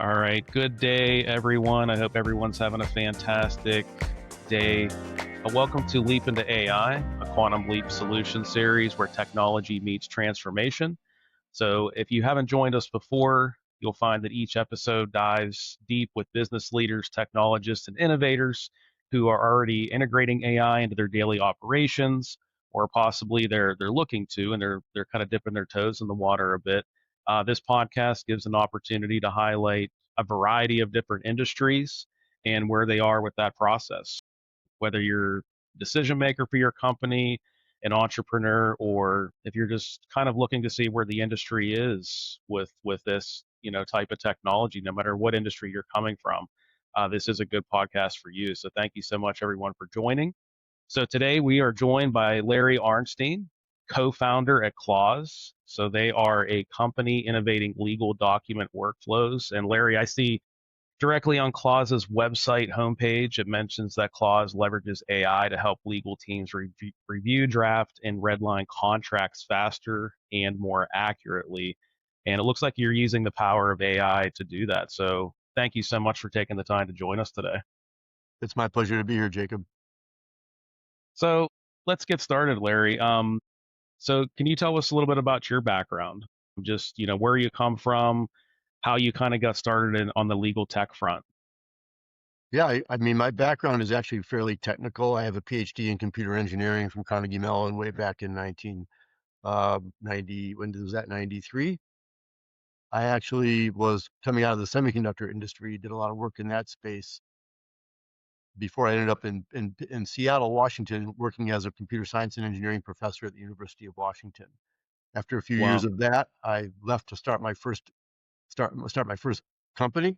All right. Good day, everyone. I hope everyone's having a fantastic day. Welcome to Leap into AI, a quantum leap solution series where technology meets transformation. So, if you haven't joined us before, you'll find that each episode dives deep with business leaders, technologists, and innovators who are already integrating AI into their daily operations, or possibly they're looking to, and they're kind of dipping their toes in the water a bit. This podcast gives an opportunity to highlight a variety of different industries and where they are with that process. Whether you're a decision maker for your company, an entrepreneur, or if you're just kind of looking to see where the industry is with this type of technology, no matter what industry you're coming from, this is a good podcast for you. So thank you so much, everyone, for joining. So today we are joined by Larry Arnstein, co-founder at Clause. So they are a company innovating legal document workflows. And Larry, I see directly on Clause's website homepage, it mentions that Clause leverages AI to help legal teams review, draft, and redline contracts faster and more accurately. And it looks like you're using the power of AI to do that. So thank you so much for taking the time to join us today. It's my pleasure to be here, Jacob. So let's get started, Larry. So can you tell us a little bit about your background? Just, where you come from, how you kind of got started on the legal tech front. Yeah, I mean, my background is actually fairly technical. I have a PhD in computer engineering from Carnegie Mellon way back in 1990. When was that? 93. I actually was coming out of the semiconductor industry, did a lot of work in that space before I ended up in Seattle, Washington, working as a computer science and engineering professor at the University of Washington. After a few years Wow. of that, I left to start my first company,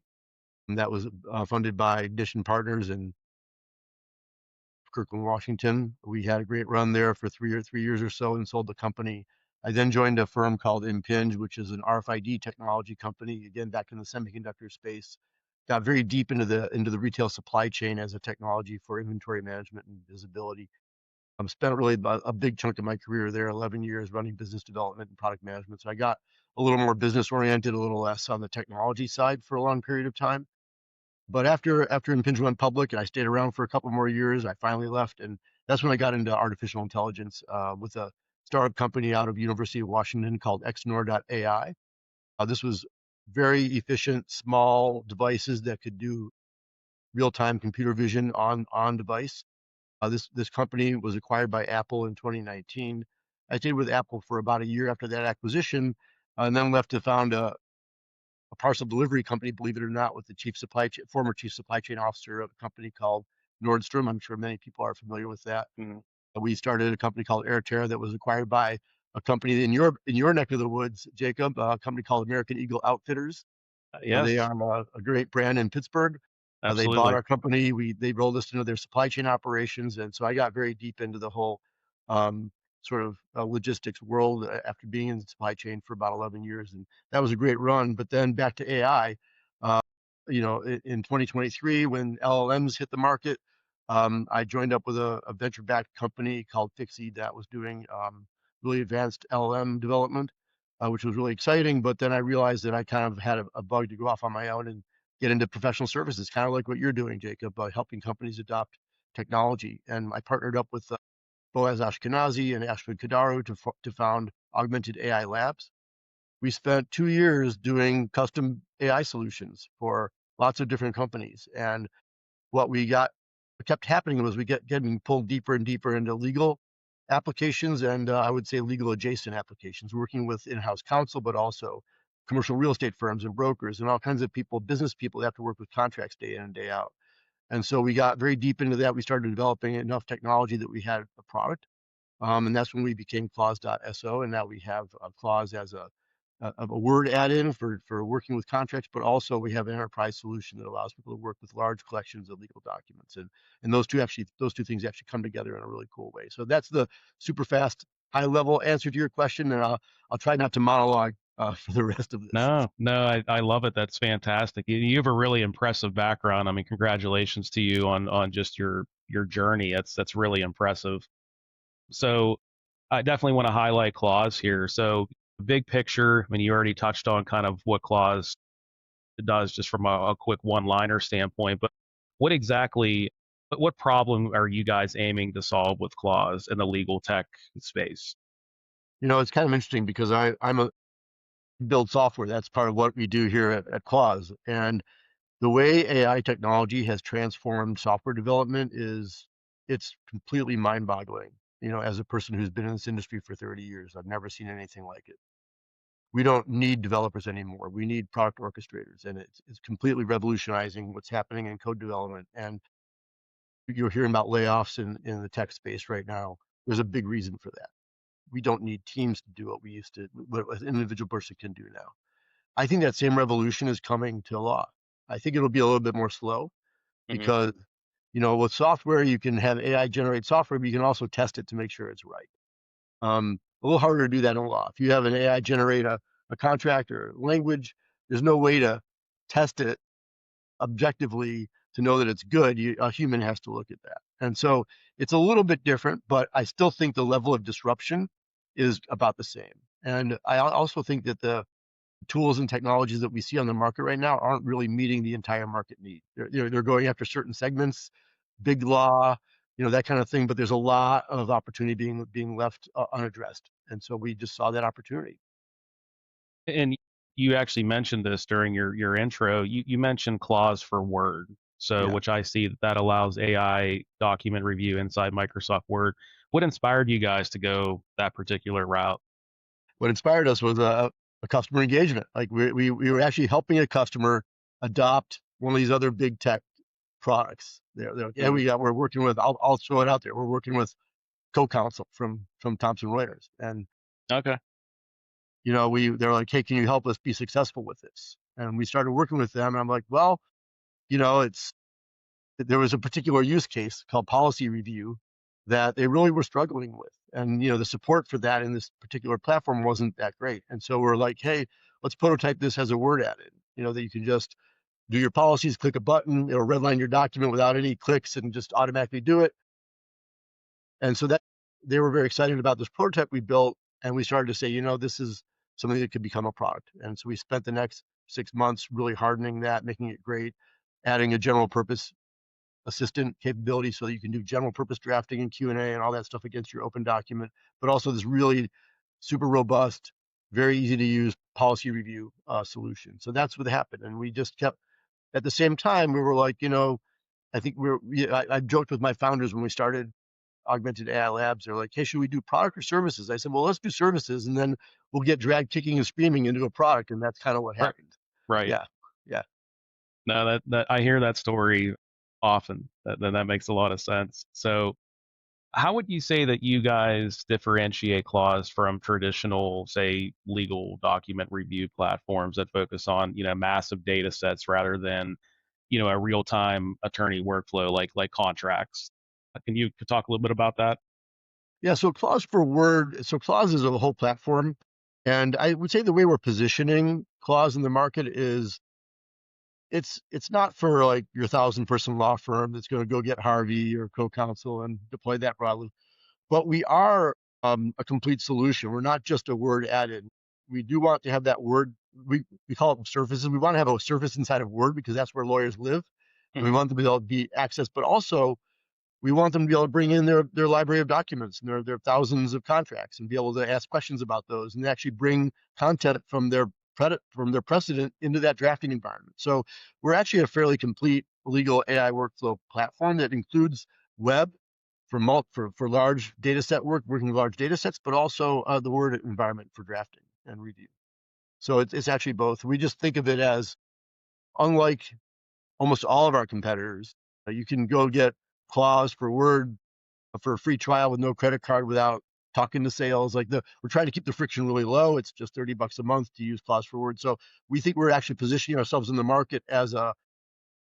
and that was funded by Addition Partners in Kirkland, Washington. We had a great run there for 3 years or so and sold the company. I then joined a firm called Impinj, which is an RFID technology company, again, back in the semiconductor space. Got very deep into the retail supply chain as a technology for inventory management and visibility. Spent really a big chunk of my career there, 11 years running business development and product management. So I got a little more business oriented, a little less on the technology side for a long period of time. But after Impinj went public and I stayed around for a couple more years, I finally left, and that's when I got into artificial intelligence with a startup company out of University of Washington called xnor.ai. This was very efficient, small devices that could do real-time computer vision on device. This company was acquired by Apple in 2019. I stayed with Apple for about a year after that acquisition, and then left to found a parcel delivery company, believe it or not, with the former chief supply chain officer of a company called Nordstrom. I'm sure many people are familiar with that. Mhm. We started a company called Airterra that was acquired by a company in your neck of the woods, Jacob, a company called American Eagle Outfitters. They Yes, are a great brand in Pittsburgh. They bought absolutely. our company. They rolled us into their supply chain operations, and so I got very deep into the whole um, sort of logistics world after being in the supply chain for about 11 years, and that was a great run. But then back to AI, uh, in 2023 when LLMs hit the market, I joined up with a venture-backed company called Fixie that was doing really advanced LLM development, which was really exciting. But then I realized that I kind of had a bug to go off on my own and get into professional services, kind of like what you're doing, Jacob, helping companies adopt technology. And I partnered up with Boaz Ashkenazi and Ashwin Kadaru to found Augmented AI Labs. We spent 2 years doing custom AI solutions for lots of different companies. And what kept happening was getting pulled deeper and deeper into legal applications and I would say legal adjacent applications, working with in-house counsel, but also commercial real estate firms and brokers and all kinds of people, business people that have to work with contracts day in and day out. And so we got very deep into that. We started developing enough technology that we had a product. And that's when we became Clause.so. And now we have Clause as a Word add-in for working with contracts, but also we have an enterprise solution that allows people to work with large collections of legal documents. And those two things actually come together in a really cool way. So that's the super fast, high level answer to your question. And I'll try not to monologue for the rest of this. No, I love it. That's fantastic. You have a really impressive background. I mean, congratulations to you on just your journey. That's really impressive. So I definitely want to highlight Clause here. So big picture, I mean, you already touched on kind of what Clause does just from a quick one-liner standpoint. But what exactly, what problem are you guys aiming to solve with Clause in the legal tech space? It's kind of interesting because I'm a build software. That's part of what we do here at Clause. And the way AI technology has transformed software development it's completely mind-boggling. As a person who's been in this industry for 30 years, I've never seen anything like it. We don't need developers anymore. We need product orchestrators, and it's completely revolutionizing what's happening in code development. And you're hearing about layoffs in the tech space right now. There's a big reason for that. We don't need teams to do what an individual person can do now. I think that same revolution is coming to law. I think it'll be a little bit more slow Hmm. because, with software, you can have AI generate software, but you can also test it to make sure it's right. A little harder to do that in law. If you have an AI generate a contract or language, there's no way to test it objectively to know that it's good. A human has to look at that. And so it's a little bit different, but I still think the level of disruption is about the same. And I also think that the tools and technologies that we see on the market right now aren't really meeting the entire market need. They're going after certain segments, big law, that kind of thing. But there's a lot of opportunity being left unaddressed, and so we just saw that opportunity. And you actually mentioned this during your intro. You mentioned Clause for Word, so Yeah. which I see that allows AI document review inside Microsoft Word. What inspired you guys to go that particular route? What inspired us was a customer engagement. Like we were actually helping a customer adopt one of these other big tech products. They're like, yeah, we're working with. I'll throw it out there. We're working with Co-Counsel from Thomson Reuters, and Okay. they're like, hey, can you help us be successful with this? And we started working with them, and I'm like, well, there was a particular use case called policy review that they really were struggling with. And, the support for that in this particular platform wasn't that great. And so we're like, hey, let's prototype this as a Word add-in, that you can just do your policies, click a button, it'll redline your document without any clicks and just automatically do it. And so that they were very excited about this prototype we built. And we started to say, this is something that could become a product. And so we spent the next 6 months really hardening that, making it great, adding a general purpose assistant capability so that you can do general purpose drafting and Q&A and all that stuff against your open document, but also this really super robust, very easy to use policy review solution. So that's what happened. And we just kept, at the same time, we were like, I think I joked with my founders when we started Augmented AI Labs. They're like, hey, should we do product or services? I said, well, let's do services, and then we'll get dragged kicking and screaming into a product. And that's kind of what Right. happened. Right. Yeah. Yeah. No, that I hear that story often. That makes a lot of sense. So, how would you say that you guys differentiate Clause from traditional, say, legal document review platforms that focus on, massive data sets rather than, a real-time attorney workflow like contracts? Can you talk a little bit about that? Yeah, so Clause for Word, so Clause is a whole platform. And I would say the way we're positioning Clause in the market is it's not for like your 1,000-person law firm that's going to go get Harvey or Co-Counsel and deploy that broadly. But we are a complete solution. We're not just a Word add-in. We do want to have that Word, we call it surfaces. We want to have a surface inside of Word because that's where lawyers live. And we Hmm. want them to be able to be accessed, but also we want them to be able to bring in their library of documents and their thousands of contracts and be able to ask questions about those and actually bring content from their precedent into that drafting environment. So we're actually a fairly complete legal AI workflow platform that includes web for large data set work, working with large data sets, but also the Word environment for drafting and review. So it's actually both. We just think of it as, unlike almost all of our competitors, you can go get Clause for Word for a free trial with no credit card without talking to sales. We're trying to keep the friction really low. It's just $30 a month to use Clause for Word. So we think we're actually positioning ourselves in the market as a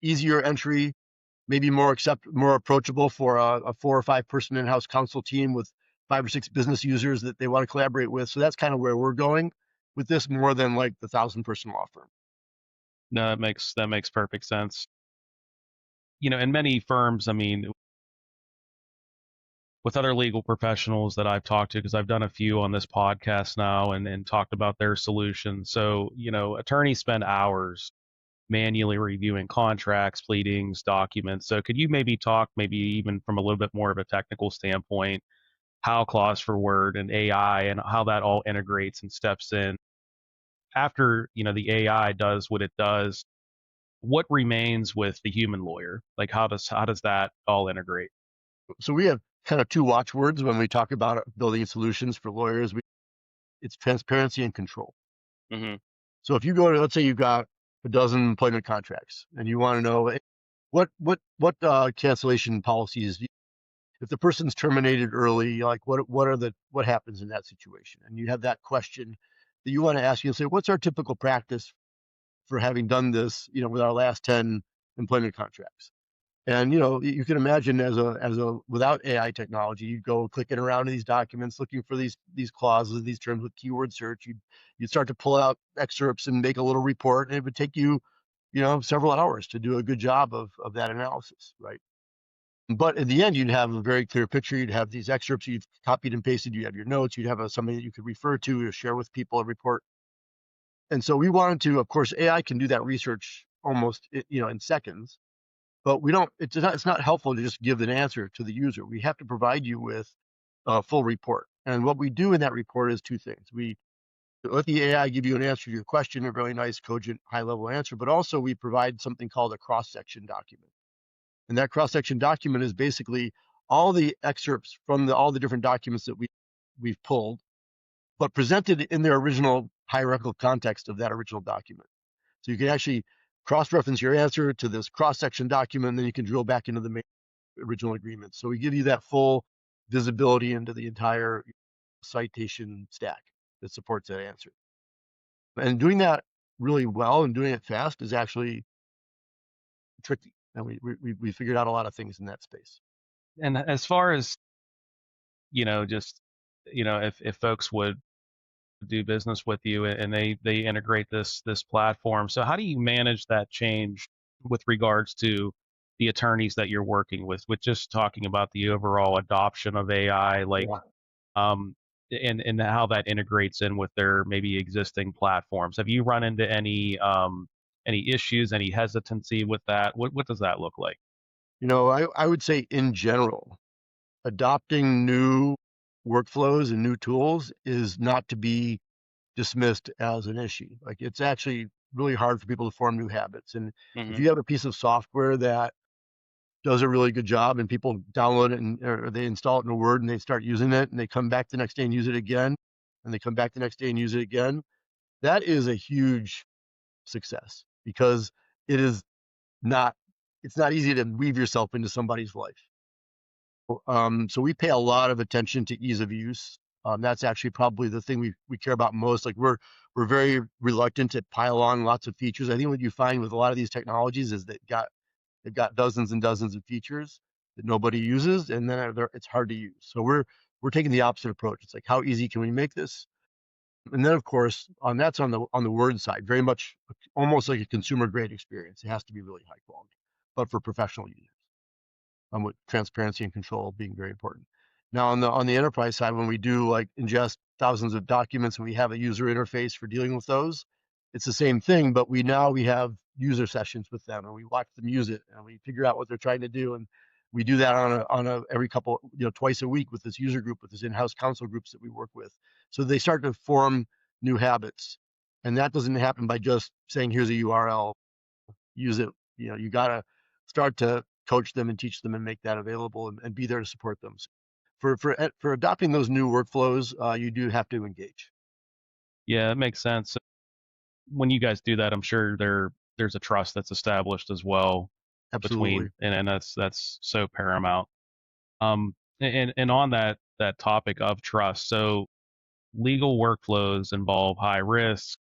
easier entry, maybe more approachable for a 4 or 5 person in-house counsel team with 5 or 6 business users that they want to collaborate with. So that's kind of where we're going with this, more than like the 1,000-person law firm. No, that makes perfect sense. In many firms, I mean, with other legal professionals that I've talked to, because I've done a few on this podcast now and talked about their solutions. So, attorneys spend hours manually reviewing contracts, pleadings, documents. So could you maybe talk, maybe even from a little bit more of a technical standpoint, how Clause for Word and AI and how that all integrates and steps in after, the AI does what it does? What remains with the human lawyer? Like how does that all integrate? So we have kind of two watchwords when we talk about building solutions for lawyers. It's transparency and control. Hmm. So if you go to, let's say you've got a dozen employment contracts and you want to know what cancellation policies, if the person's terminated early, like what happens in that situation? And you have that question that you want to ask. You'll say, what's our typical practice for having done this, with our last 10 employment contracts? And you can imagine as a without AI technology, you'd go clicking around in these documents looking for these clauses, these terms with keyword search. You'd start to pull out excerpts and make a little report, and it would take you, several hours to do a good job of that analysis, right? But in the end, you'd have a very clear picture. You'd have these excerpts you've copied and pasted. You have your notes. You'd have something that you could refer to or share with people, a report. And so we wanted to, of course, AI can do that research almost, in seconds. But we don't. It's not helpful to just give an answer to the user. We have to provide you with a full report. And what we do in that report is two things. We let the AI give you an answer to your question, a really nice, cogent, high-level answer. But also we provide something called a cross-section document. And that cross-section document is basically all the excerpts from all the different documents that we've pulled, but presented in their original hierarchical context of that original document. So you can actually cross-reference your answer to this cross-section document, and then you can drill back into the main original agreement. So we give you that full visibility into the entire citation stack that supports that answer. And doing that really well and doing it fast is actually tricky. And we figured out a lot of things in that space. And as far as, just, if folks would do business with you and they integrate this platform. So how do you manage that change with regards to the attorneys that you're working with just talking about the overall adoption of AI, like Yeah. um and how that integrates in with their maybe existing platforms? Have you run into any issues, any hesitancy with that? What does that look like? I would say in general, adopting new workflows and new tools is not to be dismissed as an issue. Like it's actually really hard for people to form new habits. And if Hmm. you have a piece of software that does a really good job and people download it or they install it in a Word and they start using it and they come back the next day and use it again, and they come back the next day and use it again, that is a huge success because it is not, it's not easy to weave yourself into somebody's life. So we pay a lot of attention to ease of use. That's actually probably the thing we care about most. Like we're very reluctant to pile on lots of features. I think what you find with a lot of these technologies is they've got dozens and dozens of features that nobody uses, and then it's hard to use. So we're taking the opposite approach. It's like, how easy can we make this? And then of course, that's on the Word side, very much almost like a consumer grade experience. It has to be really high quality, but for professional users, with transparency and control being very important. Now on the enterprise side, when we do like ingest thousands of documents and we have a user interface for dealing with those, it's the same thing, but we have user sessions with them and we watch them use it and we figure out what they're trying to do. And we do that on a every couple, twice a week with this user group, with this in-house counsel groups that we work with. So they start to form new habits. And that doesn't happen by just saying, here's a URL, use it. You gotta start to coach them and teach them and make that available and be there to support them. So for adopting those new workflows, you do have to engage. Yeah, it makes sense. When you guys do that, I'm sure there's a trust that's established as well Absolutely. between, and that's so paramount. And on that topic of trust, so legal workflows involve high risk,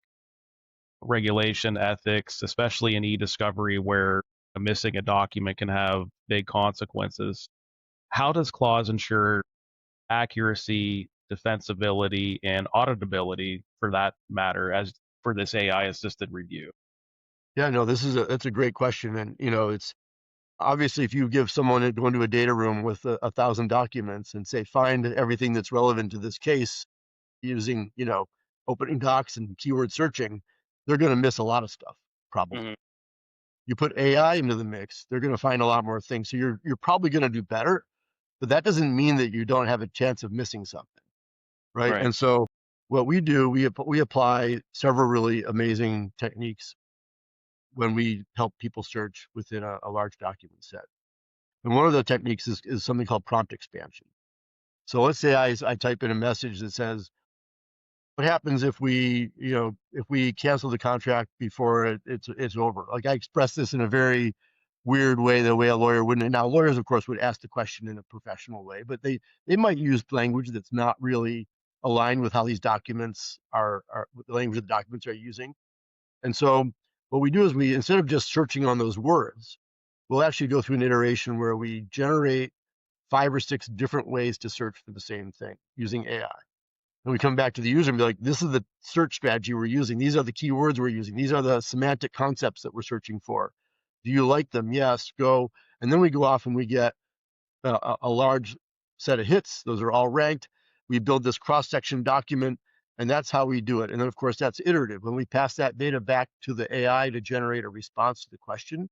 regulation, ethics, especially in e-discovery where missing a document can have big consequences. How does clause ensure accuracy, defensibility, and auditability for that matter as for this AI assisted review? Yeah, no, that's a great question. And it's obviously if you give someone go into a data room with 1,000 documents and say find everything that's relevant to this case using opening docs and keyword searching, they're going to miss a lot of stuff probably. You put AI into the mix, they're going to find a lot more things. So you're probably going to do better, but that doesn't mean that you don't have a chance of missing something, right? Right. And so what we do, we apply several really amazing techniques when we help people search within a large document set. And one of the techniques is something called prompt expansion. So let's say I type in a message that says, what happens if we cancel the contract before it's over? Like, I express this in a very weird way, the way a lawyer wouldn't. Now, lawyers, of course, would ask the question in a professional way, but they might use language that's not really aligned with how these documents are the language the documents are using. And so what we do is, we, instead of just searching on those words, we'll actually go through an iteration where we generate 5 or 6 different ways to search for the same thing using AI. And we come back to the user and be like, this is the search strategy we're using. These are the keywords we're using. These are the semantic concepts that we're searching for. Do you like them? Yes, go. And then we go off and we get a large set of hits. Those are all ranked. We build this cross-section document, and that's how we do it. And then, of course, that's iterative. When we pass that data back to the AI to generate a response to the question,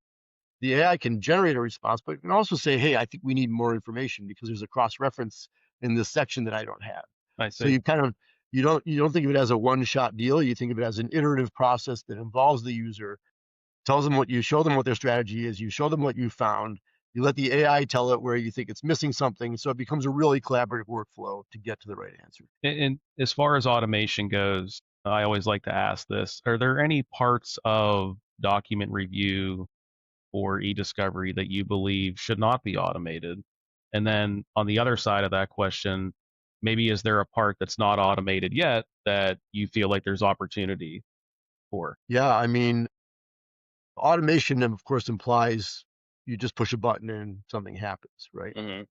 the AI can generate a response, but it can also say, hey, I think we need more information because there's a cross-reference in this section that I don't have. I So see. you don't think of it as a one-shot deal. You think of it as an iterative process that involves the user, tells them what you show them what their strategy is, you show them what you found, you let the AI tell it where you think it's missing something. So it becomes a really collaborative workflow to get to the right answer. And as far as automation goes, I always like to ask this: are there any parts of document review or e-discovery that you believe should not be automated? And then on the other side of that question, maybe is there a part that's not automated yet that you feel like there's opportunity for? Yeah, I mean, automation, of course, implies you just push a button and something happens, right? Hmm.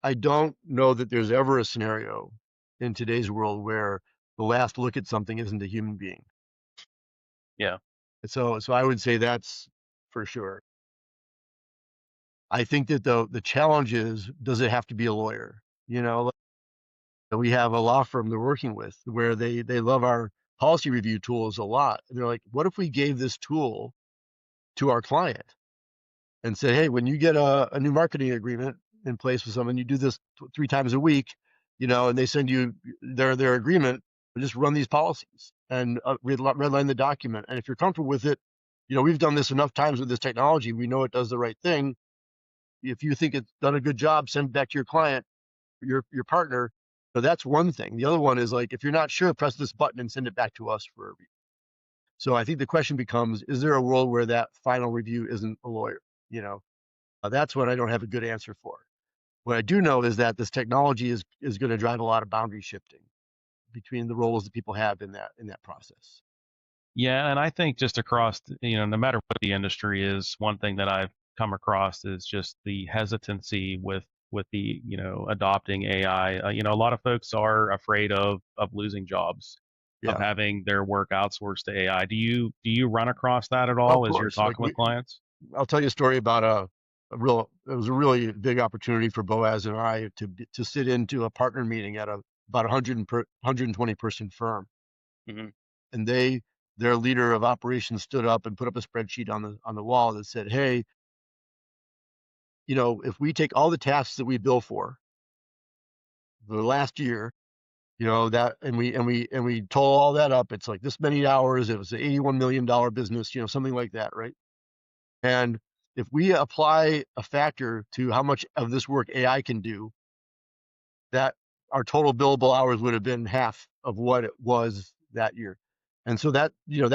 I don't know that there's ever a scenario in today's world where the last look at something isn't a human being. Yeah. So I would say that's for sure. I think that the challenge is, does it have to be a lawyer? We have a law firm they're working with where they love our policy review tools a lot. And they're like, what if we gave this tool to our client and said, hey, when you get a new marketing agreement in place with someone, you do this 3 times a week, and they send you their agreement, just run these policies and redline the document. And if you're comfortable with it, we've done this enough times with this technology. We know it does the right thing. If you think it's done a good job, send it back to your client, your partner. So that's one thing. The other one is, like, if you're not sure, press this button and send it back to us for a review. So I think the question becomes, is there a world where that final review isn't a lawyer? That's what I don't have a good answer for. What I do know is that this technology is going to drive a lot of boundary shifting between the roles that people have in that process. Yeah, and I think just across, no matter what the industry is, one thing that I've come across is just the hesitancy with the, adopting AI. A lot of folks are afraid of losing jobs, of Yeah, having their work outsourced to AI. Do you run across that at of all as you're course. Like, talking with clients? I'll tell you a story about it was a really big opportunity for Boaz and I to sit into a partner meeting at about 120 person firm. Hmm. And their leader of operations stood up and put up a spreadsheet on the wall that said, hey, if we take all the tasks that we bill for the last year, that, and we total all that up, it's like this many hours. It was an $81 million business, something like that, right? And if we apply a factor to how much of this work AI can do, that our total billable hours would have been half of what it was that year. And so that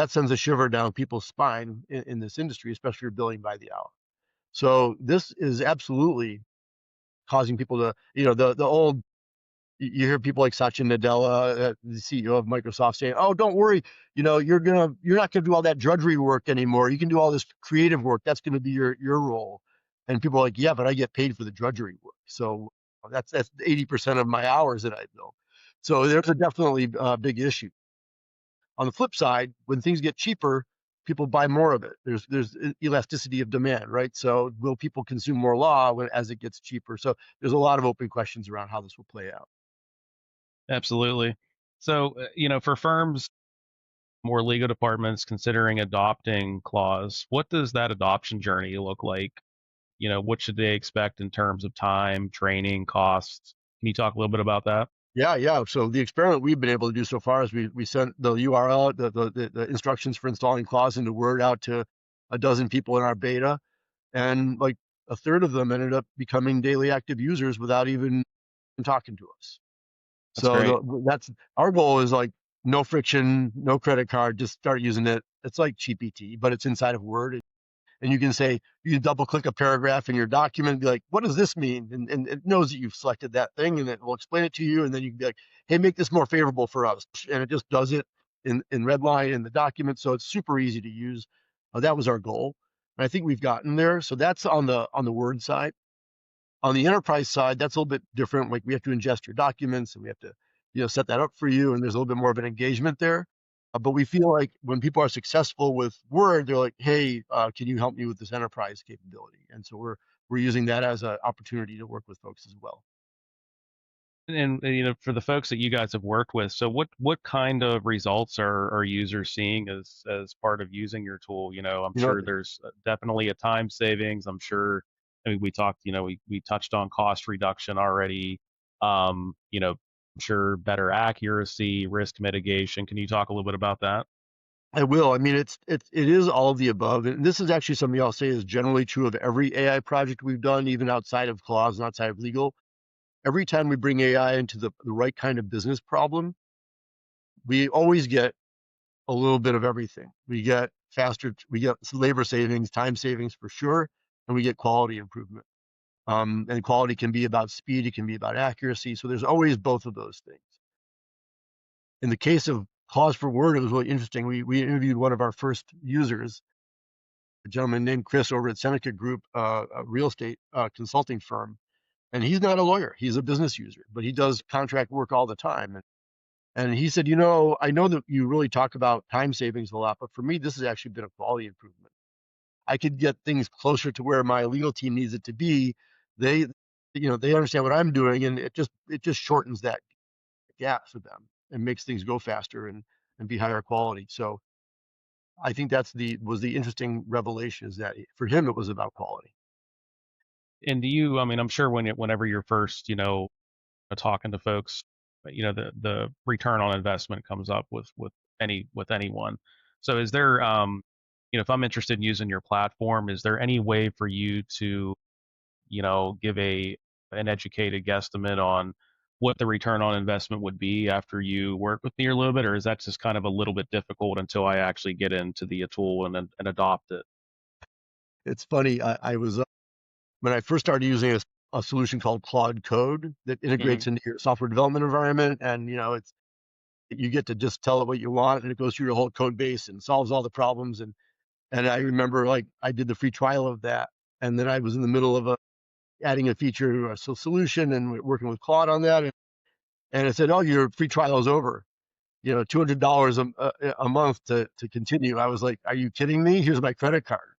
sends a shiver down people's spine in this industry, especially if you're billing by the hour. So this is absolutely causing people to, the old, you hear people like Satya Nadella, the CEO of Microsoft, saying, "Oh, don't worry, you're not gonna do all that drudgery work anymore. You can do all this creative work. That's gonna be your role." And people are like, "Yeah, but I get paid for the drudgery work. So that's 80% of my hours that I bill." So there's a definitely big issue. On the flip side, when things get cheaper, people buy more of it. There's elasticity of demand, right? So will people consume more law as it gets cheaper? So there's a lot of open questions around how this will play out. Absolutely. So, for firms more legal departments considering adopting clause, what does that adoption journey look like? What should they expect in terms of time, training, costs? Can you talk a little bit about that? Yeah, yeah. So the experiment we've been able to do so far is we sent the URL, the instructions for installing clause into Word out to a dozen people in our beta, and like a third of them ended up becoming daily active users without even talking to us. That's So great. that's our goal is like no friction, no credit card, just start using it. It's like GPT, but it's inside of Word. And you can say, you can double click a paragraph in your document and be like, what does this mean? And it knows that you've selected that thing and it will explain it to you. And then you can be like, hey, make this more favorable for us. And it just does it in red line in the document. So it's super easy to use. That was our goal. And I think we've gotten there. So that's on the Word side. On the enterprise side, that's a little bit different. Like we have to ingest your documents and we have to, set that up for you. And there's a little bit more of an engagement there. But we feel like when people are successful with Word, they're like, "Hey, can you help me with this enterprise capability?" And so we're using that as an opportunity to work with folks as well. And for the folks that you guys have worked with, so what kind of results are users seeing as part of using your tool? I'm You know, sure there's definitely a time savings. I'm sure. I mean, we talked. We touched on cost reduction already. I'm sure better accuracy, risk mitigation. Can you talk a little bit about that? I will. I mean, it is all of the above, and this is actually something I'll say is generally true of every AI project we've done, even outside of clause and outside of legal. Every time we bring AI into the right kind of business problem, we always get a little bit of everything. We get faster, we get labor savings, time savings for sure, and we get quality improvement. And quality can be about speed, it can be about accuracy. So there's always both of those things. In the case of Cause for Word, it was really interesting. We interviewed one of our first users, a gentleman named Chris over at Seneca Group, a real estate consulting firm. And he's not a lawyer, he's a business user, but he does contract work all the time. And he said, I know that you really talk about time savings a lot, but for me, this has actually been a quality improvement. I could get things closer to where my legal team needs it to be. They, they understand what I'm doing, and it just shortens that gap for them and makes things go faster and be higher quality. So I think was the interesting revelation is that for him it was about quality. And do you? I mean, I'm sure whenever you're first, talking to folks, the return on investment comes up with anyone. So is there, if I'm interested in using your platform, is there any way for you to, give an educated guesstimate on what the return on investment would be after you work with me a little bit, or is that just kind of a little bit difficult until I actually get into the tool and adopt it? It's funny. I was when I first started using a solution called Claude Code that Hmm. integrates into your software development environment, and it's you get to just tell it what you want, and it goes through your whole code base and solves all the problems. And I remember like I did the free trial of that, and then I was in the middle of adding a feature, a solution, and working with Claude on that, and it said, "Oh, your free trial is over. $200 a month to continue." I was like, "Are you kidding me? Here's my credit card."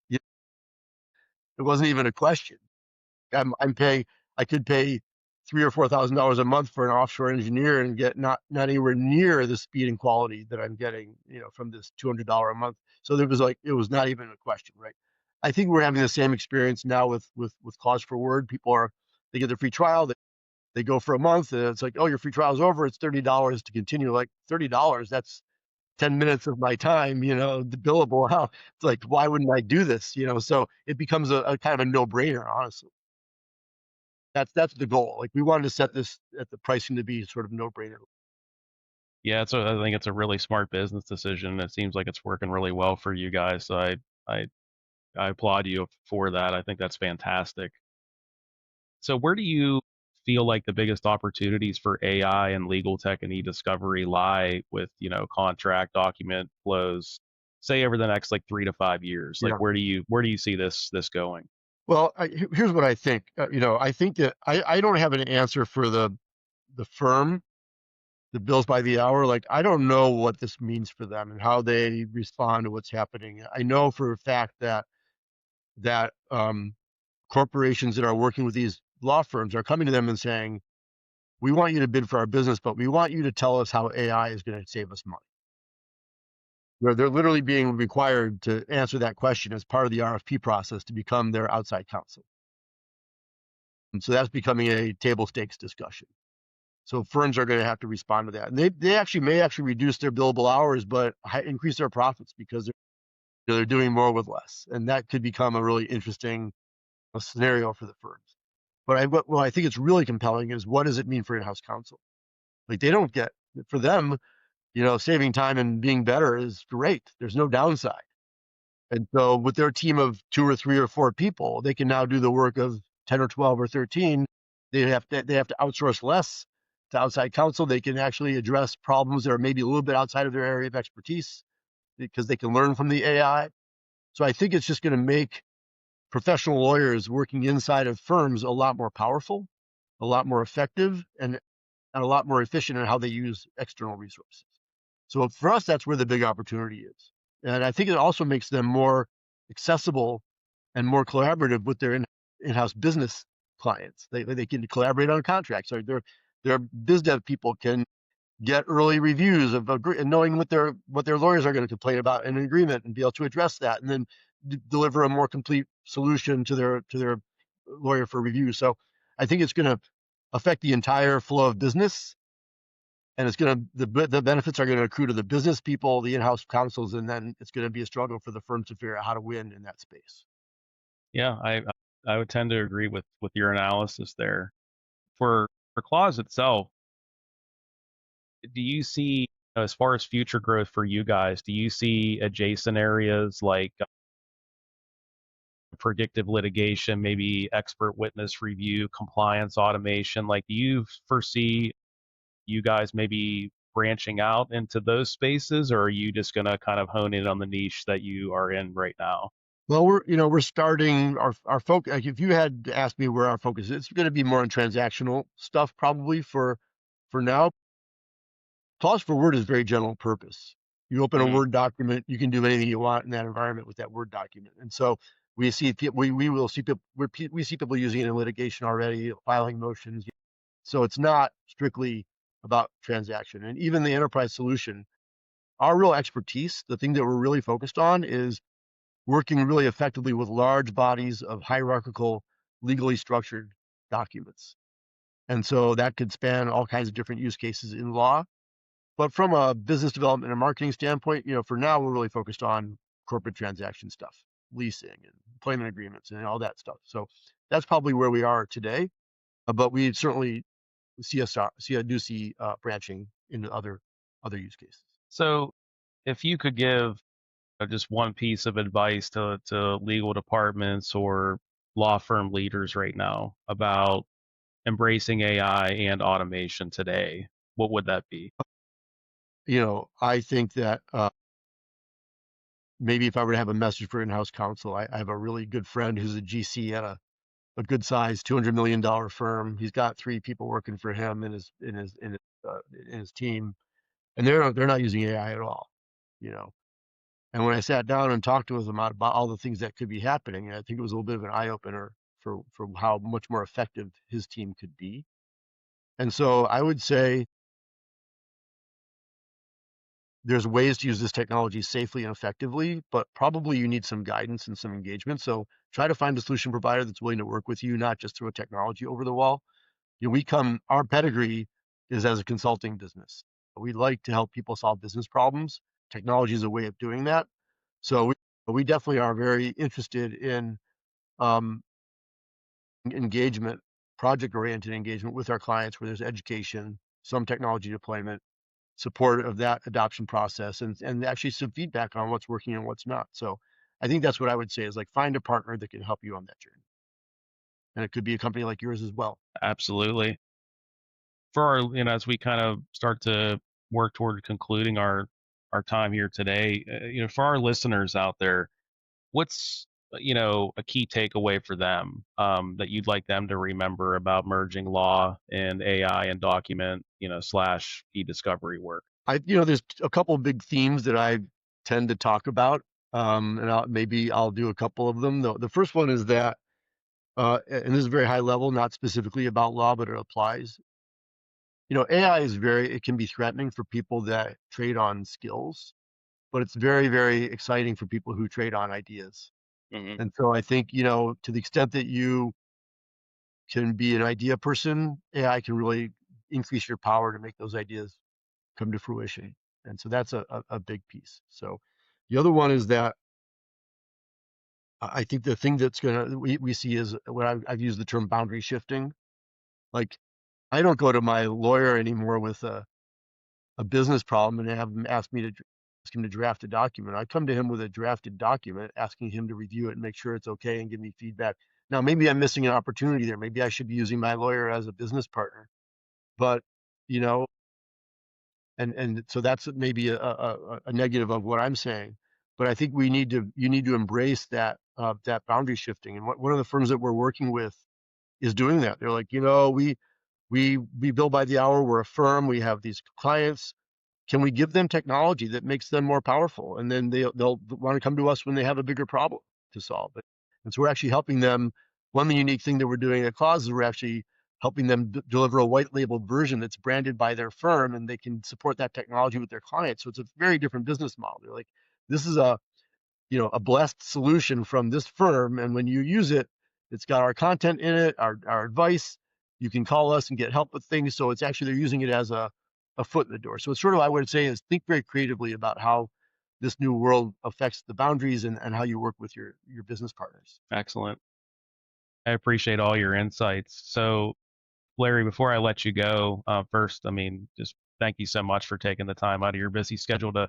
It wasn't even a question. I'm paying. I could pay $3,000 or $4,000 a month for an offshore engineer and get not anywhere near the speed and quality that I'm getting, from this $200 a month. So there was like it was not even a question, right? I think we're having the same experience now with Cause for Word. They get their free trial. They go for a month, and it's like, oh, your free trial is over. It's $30 to continue. Like $30, that's 10 minutes of my time, the billable. How it's like, why wouldn't I do this? So it becomes a kind of a no brainer, honestly. That's the goal. Like we wanted to set this at the pricing to be sort of no brainer. Yeah, I think it's a really smart business decision. It seems like it's working really well for you guys. So I I applaud you for that. I think that's fantastic. So where do you feel like the biggest opportunities for AI and legal tech and e-discovery lie with, contract document flows, say over the next like 3 to 5 years? Like Yeah. where do you see this going? Well, here's what I think. I think that I don't have an answer for the firm that bills by the hour. Like I don't know what this means for them and how they respond to what's happening. I know for a fact that corporations that are working with these law firms are coming to them and saying, "We want you to bid for our business, but we want you to tell us how AI is going to save us money." where they're literally being required to answer that question as part of the RFP process to become their outside counsel. And so that's becoming a table stakes discussion. So firms are going to have to respond to that. And they actually may reduce their billable hours, but increase their profits because they're doing more with less. And that could become a really interesting scenario for the firms. But what I think it's really compelling is, what does it mean for in-house counsel? Like, they don't get, for them, saving time and being better is great. There's no downside. And so with their team of 2 or 3 or 4 people, they can now do the work of 10 or 12 or 13. They have to outsource less to outside counsel. They can actually address problems that are maybe a little bit outside of their area of expertise because they can learn from the AI. So I think it's just going to make professional lawyers working inside of firms a lot more powerful, a lot more effective, and a lot more efficient in how they use external resources. So for us, that's where the big opportunity is. And I think it also makes them more accessible and more collaborative with their in-house business clients. They can collaborate on contracts. So their biz dev people can get early reviews of and knowing what their lawyers are going to complain about in an agreement, and be able to address that, and then deliver a more complete solution to their lawyer for review. So I think it's going to affect the entire flow of business, and it's going to the benefits are going to accrue to the business people, the in-house counsels, and then it's going to be a struggle for the firms to figure out how to win in that space. Yeah, I would tend to agree with your analysis there. For Clause itself, do you see, as far as future growth for you guys, do you see adjacent areas like predictive litigation, maybe expert witness review, compliance automation? Like, do you foresee you guys maybe branching out into those spaces, or are you just going to kind of hone in on the niche that you are in right now? Well, we're starting our focus. Like, if you had asked me where our focus is, it's going to be more on transactional stuff probably for now. Clause for Word is very general purpose. You open a Mhm. Word document, you can do anything you want in that environment with that Word document. And so we see people, we see people using it in litigation already, filing motions. So it's not strictly about transaction. And even the enterprise solution, our real expertise, the thing that we're really focused on, is working really effectively with large bodies of hierarchical, legally structured documents. And so that could span all kinds of different use cases in law. But from a business development and marketing standpoint, for now, we're really focused on corporate transaction stuff, leasing and employment agreements and all that stuff. So that's probably where we are today. But we certainly do see branching into other use cases. So, if you could give just one piece of advice to legal departments or law firm leaders right now about embracing AI and automation today, what would that be? I think that maybe if I were to have a message for in-house counsel, I have a really good friend who's a GC at a good sized $200 million firm. He's got 3 people working for him in his team, and they're not using AI at all. And when I sat down and talked to him about all the things that could be happening, I think it was a little bit of an eye opener for how much more effective his team could be. And so I would say there's ways to use this technology safely and effectively, but probably you need some guidance and some engagement. So try to find a solution provider that's willing to work with you, not just throw technology over the wall. Our pedigree is as a consulting business. We like to help people solve business problems. Technology is a way of doing that. So we definitely are very interested in um, engagement, project-oriented engagement with our clients, where there's education, some technology deployment, support of that adoption process, and actually some feedback on what's working and what's not. So I think that's what I would say is, like, find a partner that can help you on that journey. And it could be a company like yours as well. Absolutely. For our, as we kind of start to work toward concluding our time here today, for our listeners out there, what's a key takeaway for them, that you'd like them to remember about merging law and AI and document slash e-discovery work? There's a couple of big themes that I tend to talk about, and maybe I'll do a couple of them. The first one is that, and this is very high level, not specifically about law, but it applies. AI it can be threatening for people that trade on skills, but it's very, very exciting for people who trade on ideas. Hmm. And so I think, to the extent that you can be an idea person, AI can really increase your power to make those ideas come to fruition. And so that's a big piece. So the other one is that I think the thing that's we see is what I've used the term boundary shifting. Like, I don't go to my lawyer anymore with a business problem and have him ask him to draft a document. I come to him with a drafted document, asking him to review it and make sure it's okay and give me feedback. Now, maybe I'm missing an opportunity there. Maybe I should be using my lawyer as a business partner. But, you know, and so that's maybe a negative of what I'm saying. But I think you need to embrace that boundary shifting. And one of the firms that we're working with is doing that. They're like, we bill by the hour. We're a firm. We have these clients. Can we give them technology that makes them more powerful? And then they'll want to come to us when they have a bigger problem to solve. And so we're actually helping them. One unique thing that we're doing at Clause is we're actually helping them deliver a white labeled version that's branded by their firm, and they can support that technology with their clients. So it's a very different business model. They're like, this is a blessed solution from this firm, and when you use it, it's got our content in it, our advice. You can call us and get help with things. So it's actually, they're using it as a foot in the door. So it's sort of, I would say, is think very creatively about how this new world affects the boundaries and how you work with your business partners. Excellent. I appreciate all your insights. So, Larry, before I let you go, first, I mean, just thank you so much for taking the time out of your busy schedule to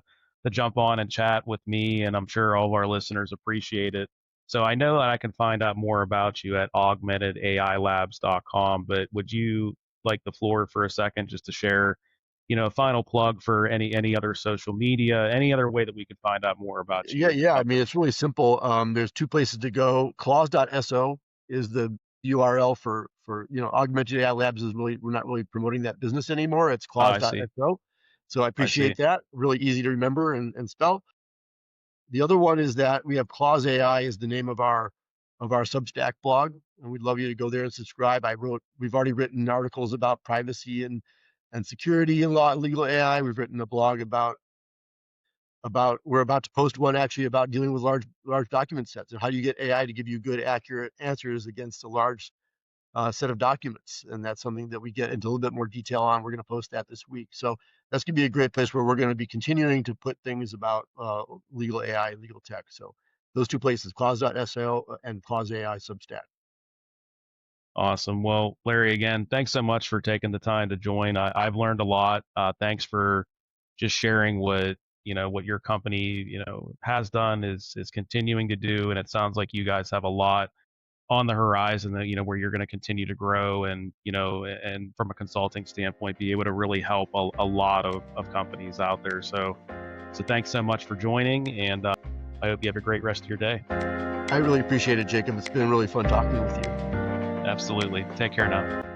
jump on and chat with me, and I'm sure all of our listeners appreciate it. So I know that I can find out more about you at augmentedAIlabs.com, but would you like the floor for a second just to share, a final plug for any other social media, any other way that we could find out more about you and your Yeah. I mean, company? it's really simple. There's two places to go. Clause.so is the URL for Augmented AI Labs is really, we're not really promoting that business anymore. It's I see. clause.so. So I I see. appreciate that. Really easy to remember and spell. The other one is that we have Clause AI is the name of our Substack blog, and we'd love you to go there and subscribe. We've already written articles about privacy and security and law and legal AI. We've written a blog about we're about to post one actually about dealing with large document sets and how do you get AI to give you good, accurate answers against a large set of documents. And that's something that we get into a little bit more detail on. We're going to post that this week. So that's going to be a great place where we're going to be continuing to put things about legal AI, legal tech. So those two places, clause.so and Clause AI Substack. Awesome. Well, Larry, again, thanks so much for taking the time to join. I've learned a lot. Thanks for just sharing what your company, has done, is continuing to do. And it sounds like you guys have a lot on the horizon that, where you're going to continue to grow and, and from a consulting standpoint, be able to really help a lot of companies out there. So thanks so much for joining. And I hope you have a great rest of your day. I really appreciate it, Jacob. It's been really fun talking with you. Absolutely. Take care now.